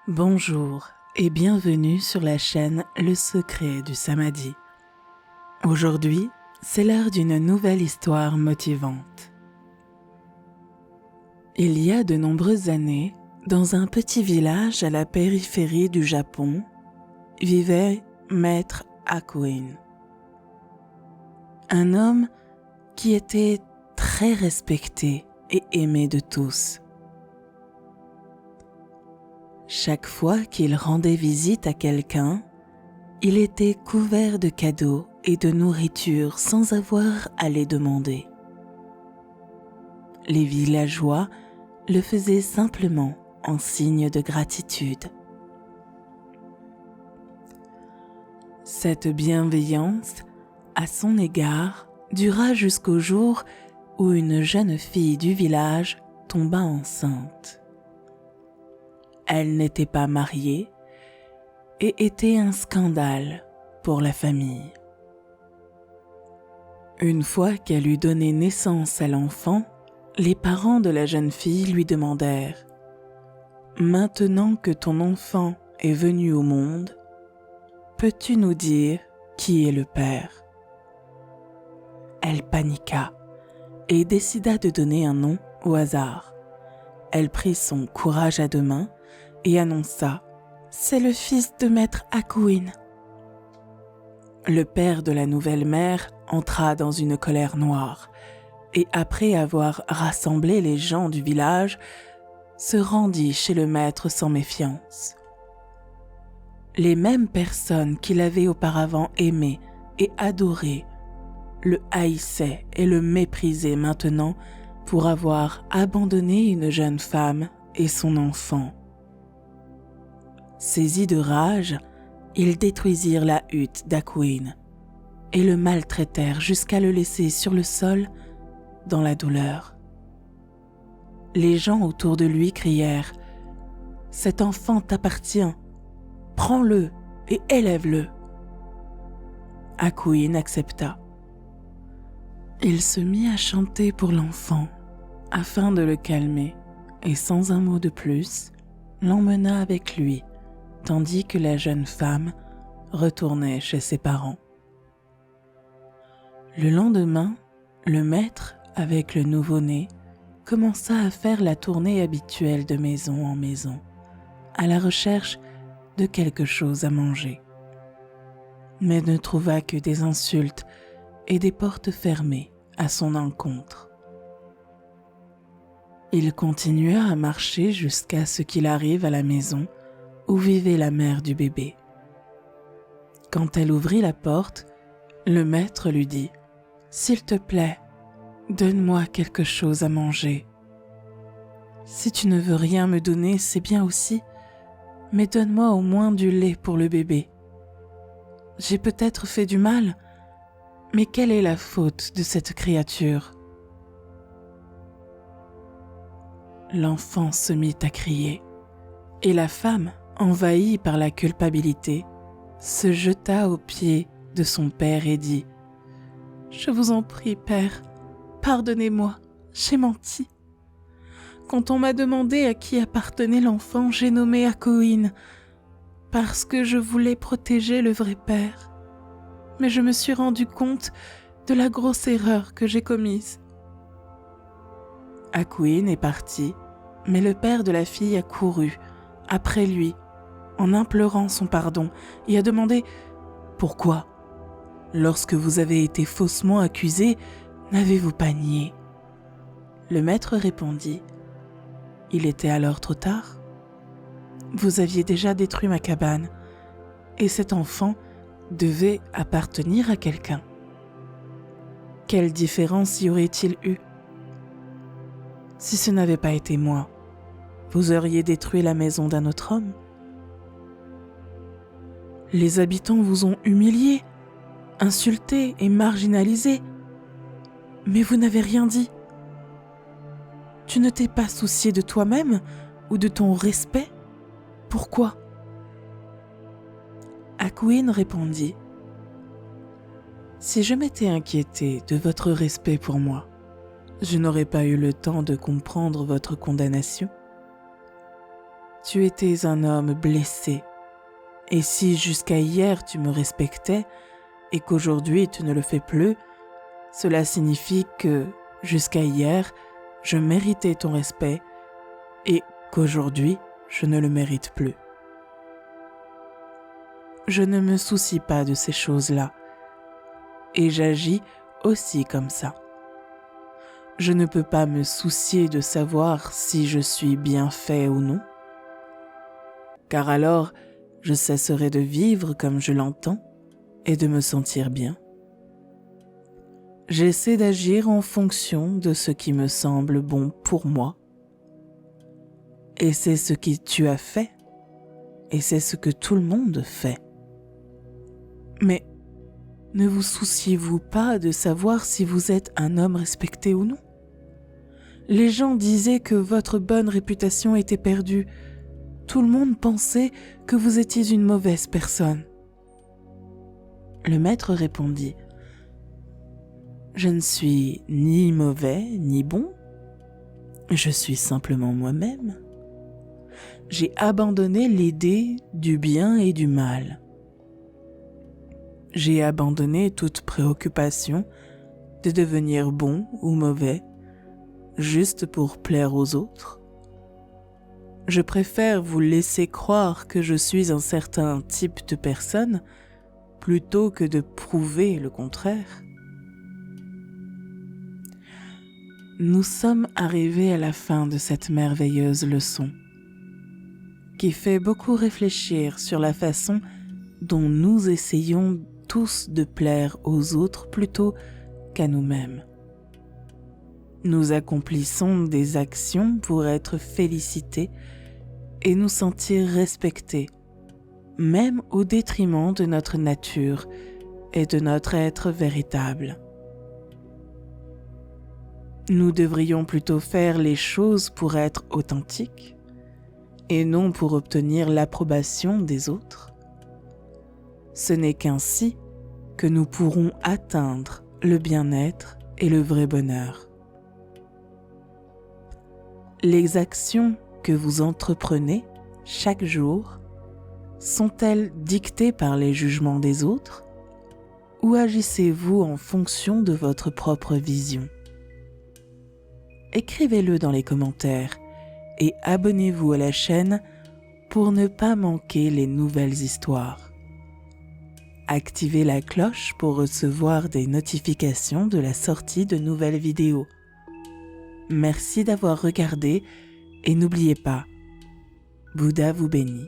Bonjour et bienvenue sur la chaîne Le Secret du Samadhi. Aujourd'hui, c'est l'heure d'une nouvelle histoire motivante. Il y a de nombreuses années, dans un petit village à la périphérie du Japon, vivait Maître Hakuin. Un homme qui était très respecté et aimé de tous. Chaque fois qu'il rendait visite à quelqu'un, il était couvert de cadeaux et de nourriture sans avoir à les demander. Les villageois le faisaient simplement en signe de gratitude. Cette bienveillance à son égard dura jusqu'au jour où une jeune fille du village tomba enceinte. Elle n'était pas mariée et était un scandale pour la famille. Une fois qu'elle eut donné naissance à l'enfant, les parents de la jeune fille lui demandèrent « Maintenant que ton enfant est venu au monde, peux-tu nous dire qui est le père ?» Elle paniqua et décida de donner un nom au hasard. Elle prit son courage à deux mains et annonça « C'est le fils de Maître Hakuin ». Le père de la nouvelle mère entra dans une colère noire et après avoir rassemblé les gens du village, se rendit chez le maître sans méfiance. Les mêmes personnes qui l'avaient auparavant aimé et adoré le haïssaient et le méprisaient maintenant pour avoir abandonné une jeune femme et son enfant. Saisis de rage, ils détruisirent la hutte d'Hakuin et le maltraitèrent jusqu'à le laisser sur le sol dans la douleur. Les gens autour de lui crièrent « Cet enfant t'appartient, prends-le et élève-le ». Hakuin accepta. Il se mit à chanter pour l'enfant afin de le calmer et sans un mot de plus, l'emmena avec lui tandis que la jeune femme retournait chez ses parents. Le lendemain, le maître, avec le nouveau-né, commença à faire la tournée habituelle de maison en maison, à la recherche de quelque chose à manger, mais ne trouva que des insultes et des portes fermées à son encontre. Il continua à marcher jusqu'à ce qu'il arrive à la maison où vivait la mère du bébé. Quand elle ouvrit la porte, le maître lui dit « S'il te plaît, donne-moi quelque chose à manger. Si tu ne veux rien me donner, c'est bien aussi, mais donne-moi au moins du lait pour le bébé. J'ai peut-être fait du mal, mais quelle est la faute de cette créature ?» L'enfant se mit à crier, et la femme, envahie par la culpabilité, se jeta aux pieds de son père et dit « Je vous en prie, père, pardonnez-moi, j'ai menti. Quand on m'a demandé à qui appartenait l'enfant, j'ai nommé Hakuin, parce que je voulais protéger le vrai père. Mais je me suis rendu compte de la grosse erreur que j'ai commise. » Hakuin est parti, mais le père de la fille a couru après lui en implorant son pardon et a demandé « Pourquoi, lorsque vous avez été faussement accusé, n'avez-vous pas nié ?» Le maître répondit « Il était alors trop tard. Vous aviez déjà détruit ma cabane et cet enfant devait appartenir à quelqu'un. Quelle différence y aurait-il eu? Si ce n'avait pas été moi, vous auriez détruit la maison d'un autre homme. Les habitants vous ont humilié, insulté et marginalisé, mais vous n'avez rien dit. Tu ne t'es pas soucié de toi-même ou de ton respect? Pourquoi? » Hakuin répondit Si je m'étais inquiété de votre respect pour moi, je n'aurais pas eu le temps de comprendre votre condamnation. Tu étais un homme blessé, et si jusqu'à hier tu me respectais et qu'aujourd'hui tu ne le fais plus, cela signifie que jusqu'à hier je méritais ton respect et qu'aujourd'hui je ne le mérite plus. Je ne me soucie pas de ces choses-là, et j'agis aussi comme ça. Je ne peux pas me soucier de savoir si je suis bien fait ou non, car alors je cesserai de vivre comme je l'entends et de me sentir bien. J'essaie d'agir en fonction de ce qui me semble bon pour moi, et c'est ce que tu as fait, et c'est ce que tout le monde fait. Mais ne vous souciez-vous pas de savoir si vous êtes un homme respecté ou non? Les gens disaient que votre bonne réputation était perdue. Tout le monde pensait que vous étiez une mauvaise personne. Le maître répondit : Je ne suis ni mauvais ni bon. Je suis simplement moi-même. J'ai abandonné l'idée du bien et du mal. J'ai abandonné toute préoccupation de devenir bon ou mauvais juste pour plaire aux autres. Je préfère vous laisser croire que je suis un certain type de personne plutôt que de prouver le contraire. Nous sommes arrivés à la fin de cette merveilleuse leçon, qui fait beaucoup réfléchir sur la façon dont nous essayons tous de plaire aux autres plutôt qu'à nous-mêmes. Nous accomplissons des actions pour être félicités et nous sentir respectés, même au détriment de notre nature et de notre être véritable. Nous devrions plutôt faire les choses pour être authentiques et non pour obtenir l'approbation des autres. Ce n'est qu'ainsi que nous pourrons atteindre le bien-être et le vrai bonheur. Les actions que vous entreprenez chaque jour sont-elles dictées par les jugements des autres ou agissez-vous en fonction de votre propre vision? Écrivez-le dans les commentaires et abonnez-vous à la chaîne pour ne pas manquer les nouvelles histoires. Activez la cloche pour recevoir des notifications de la sortie de nouvelles vidéos. Merci d'avoir regardé et n'oubliez pas, Bouddha vous bénit.